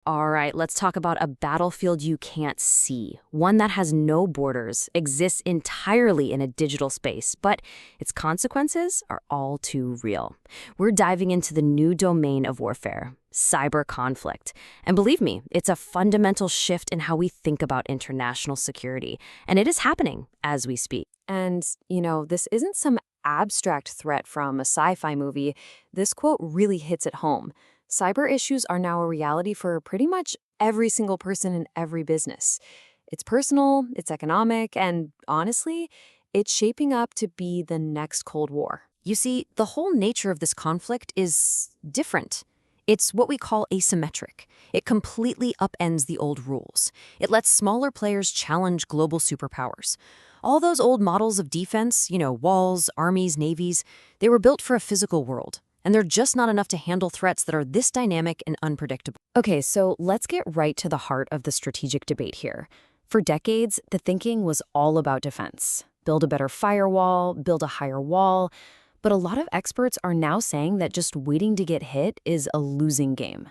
All right, let's talk about a battlefield you can't see, one that has no borders, exists entirely in a digital space, but its consequences are all too real. We're diving into the new domain of warfare, cyber conflict. And believe me, it's a fundamental shift in how we think about international security, and it is happening as we speak. And, this isn't some abstract threat from a sci-fi movie. This quote really hits it home. Cyber issues are now a reality for pretty much every single person in every business. It's personal, it's economic, and honestly, it's shaping up to be the next Cold War. You see, the whole nature of this conflict is different. It's what we call asymmetric. It completely upends the old rules. It lets smaller players challenge global superpowers. All those old models of defense, walls, armies, navies, they were built for a physical world. And they're just not enough to handle threats that are this dynamic and unpredictable. Okay, so let's get right to the heart of the strategic debate here. For decades, the thinking was all about defense. Build a better firewall, build a higher wall. But a lot of experts are now saying that just waiting to get hit is a losing game.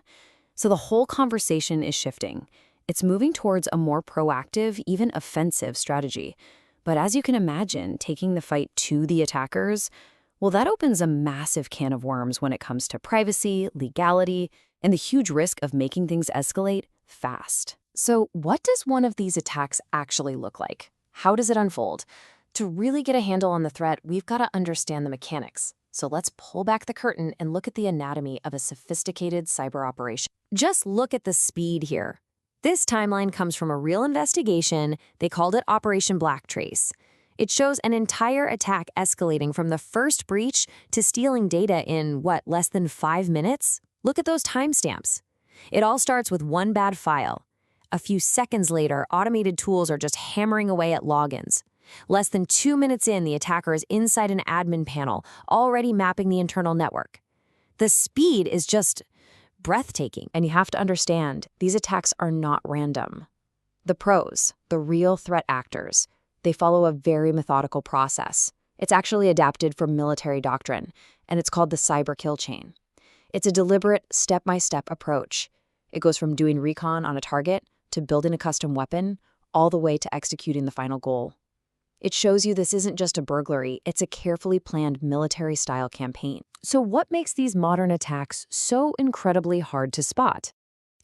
So the whole conversation is shifting. It's moving towards a more proactive, even offensive strategy. But as you can imagine, taking the fight to the attackers, well, that opens a massive can of worms when it comes to privacy, legality, and the huge risk of making things escalate fast. So what does one of these attacks actually look like? How does it unfold? To really get a handle on the threat, we've got to understand the mechanics. So let's pull back the curtain and look at the anatomy of a sophisticated cyber operation. Just look at the speed here. This timeline comes from a real investigation. They called it Operation Black Trace. It shows an entire attack escalating from the first breach to stealing data in, less than 5 minutes? Look at those timestamps. It all starts with one bad file. A few seconds later, automated tools are just hammering away at logins. Less than 2 minutes in, the attacker is inside an admin panel, already mapping the internal network. The speed is just breathtaking. And you have to understand, these attacks are not random. The pros, the real threat actors, they follow a very methodical process. It's actually adapted from military doctrine, and it's called the cyber kill chain. It's a deliberate, step-by-step approach. It goes from doing recon on a target to building a custom weapon, all the way to executing the final goal. It shows you this isn't just a burglary, it's a carefully planned military-style campaign. So what makes these modern attacks so incredibly hard to spot?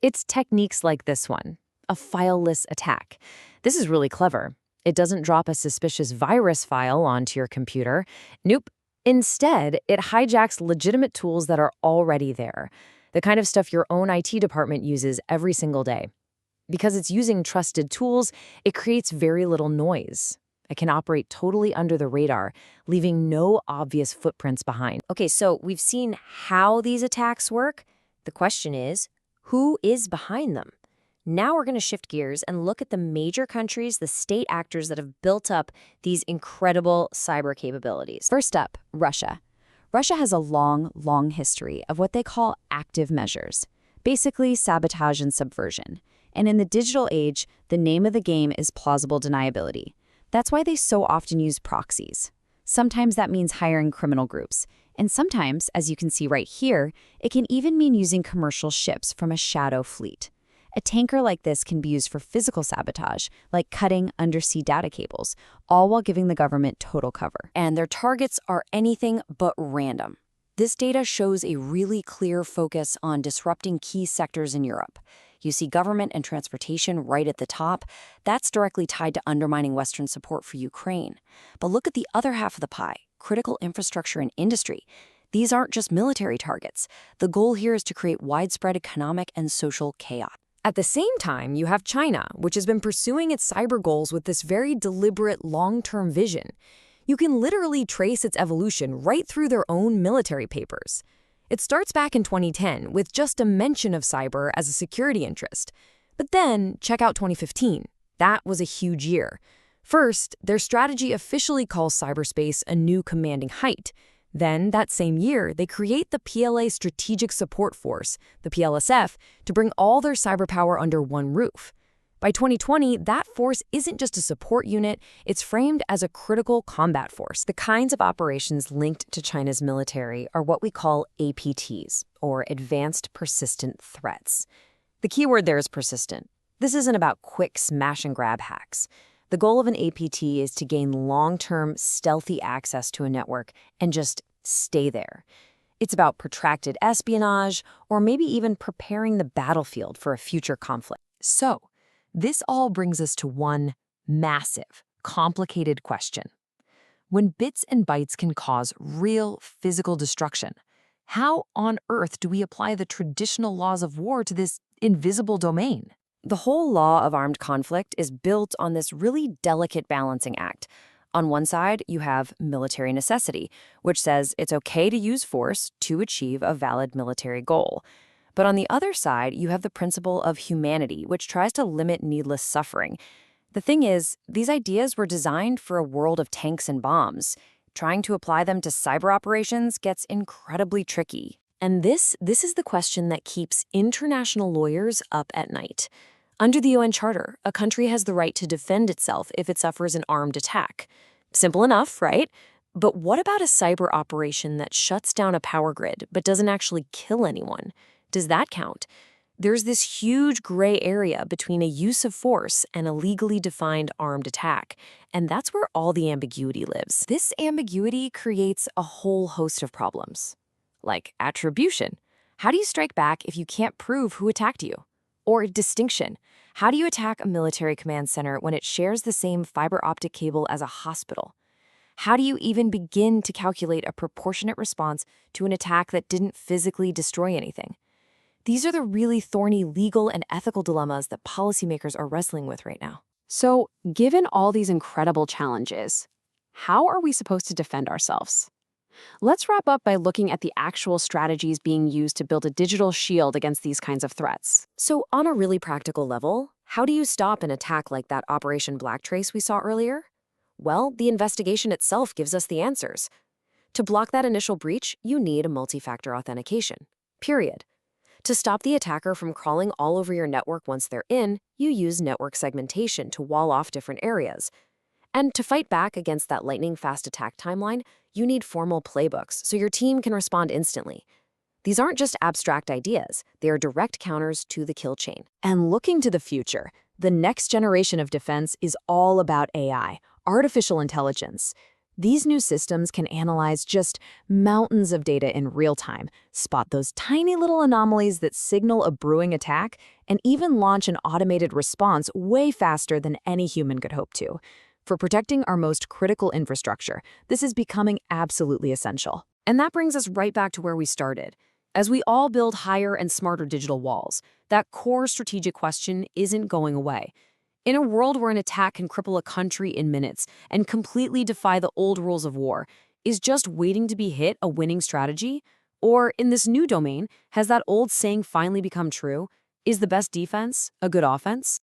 It's techniques like this one, a fileless attack. This is really clever. It doesn't drop a suspicious virus file onto your computer. Nope. Instead, it hijacks legitimate tools that are already there, the kind of stuff your own IT department uses every single day. Because it's using trusted tools, it creates very little noise. It can operate totally under the radar, leaving no obvious footprints behind. Okay, so we've seen how these attacks work. The question is, who is behind them? Now we're going to shift gears and look at the major countries, the state actors that have built up these incredible cyber capabilities. First up, Russia. Russia has a long history of what they call active measures, basically sabotage and subversion. And in the digital age, the name of the game is plausible deniability. That's why they so often use proxies. Sometimes that means hiring criminal groups. And sometimes, as you can see right here, it can even mean using commercial ships from a shadow fleet. A tanker like this can be used for physical sabotage, like cutting undersea data cables, all while giving the government total cover. And their targets are anything but random. This data shows a really clear focus on disrupting key sectors in Europe. You see government and transportation right at the top. That's directly tied to undermining Western support for Ukraine. But look at the other half of the pie, critical infrastructure and industry. These aren't just military targets. The goal here is to create widespread economic and social chaos. At the same time, you have China, which has been pursuing its cyber goals with this very deliberate long-term vision. You can literally trace its evolution right through their own military papers. It starts back in 2010 with just a mention of cyber as a security interest. But then, check out 2015. That was a huge year. First, their strategy officially calls cyberspace a new commanding height. Then, that same year, they create the PLA Strategic Support Force, the PLSF, to bring all their cyber power under one roof. By 2020, that force isn't just a support unit, it's framed as a critical combat force. The kinds of operations linked to China's military are what we call APTs, or Advanced Persistent Threats. The key word there is persistent. This isn't about quick smash and grab hacks. The goal of an APT is to gain long-term, stealthy access to a network and just stay there. It's about protracted espionage, or maybe even preparing the battlefield for a future conflict. So, this all brings us to one massive, complicated question. When bits and bytes can cause real physical destruction, how on earth do we apply the traditional laws of war to this invisible domain? The whole law of armed conflict is built on this really delicate balancing act. On one side, you have military necessity, which says it's okay to use force to achieve a valid military goal. But on the other side, you have the principle of humanity, which tries to limit needless suffering. The thing is, these ideas were designed for a world of tanks and bombs. Trying to apply them to cyber operations gets incredibly tricky. And this is the question that keeps international lawyers up at night. Under the UN Charter, a country has the right to defend itself if it suffers an armed attack. Simple enough, right? But what about a cyber operation that shuts down a power grid but doesn't actually kill anyone? Does that count? There's this huge gray area between a use of force and a legally defined armed attack, and that's where all the ambiguity lives. This ambiguity creates a whole host of problems. Like attribution. How do you strike back if you can't prove who attacked you? Or distinction. How do you attack a military command center when it shares the same fiber optic cable as a hospital? How do you even begin to calculate a proportionate response to an attack that didn't physically destroy anything? These are the really thorny legal and ethical dilemmas that policymakers are wrestling with right now. So, given all these incredible challenges, how are we supposed to defend ourselves? Let's wrap up by looking at the actual strategies being used to build a digital shield against these kinds of threats. So on a really practical level, how do you stop an attack like that Operation Blacktrace we saw earlier? Well, the investigation itself gives us the answers. To block that initial breach, you need a multi-factor authentication. Period. To stop the attacker from crawling all over your network once they're in, you use network segmentation to wall off different areas. And to fight back against that lightning-fast attack timeline, you need formal playbooks so your team can respond instantly. These aren't just abstract ideas, they are direct counters to the kill chain. And looking to the future, the next generation of defense is all about AI, artificial intelligence. These new systems can analyze just mountains of data in real time, spot those tiny little anomalies that signal a brewing attack, and even launch an automated response way faster than any human could hope to. For protecting our most critical infrastructure, this is becoming absolutely essential. And that brings us right back to where we started. As we all build higher and smarter digital walls, that core strategic question isn't going away. In a world where an attack can cripple a country in minutes and completely defy the old rules of war, is just waiting to be hit a winning strategy? Or in this new domain, has that old saying finally become true? Is the best defense a good offense?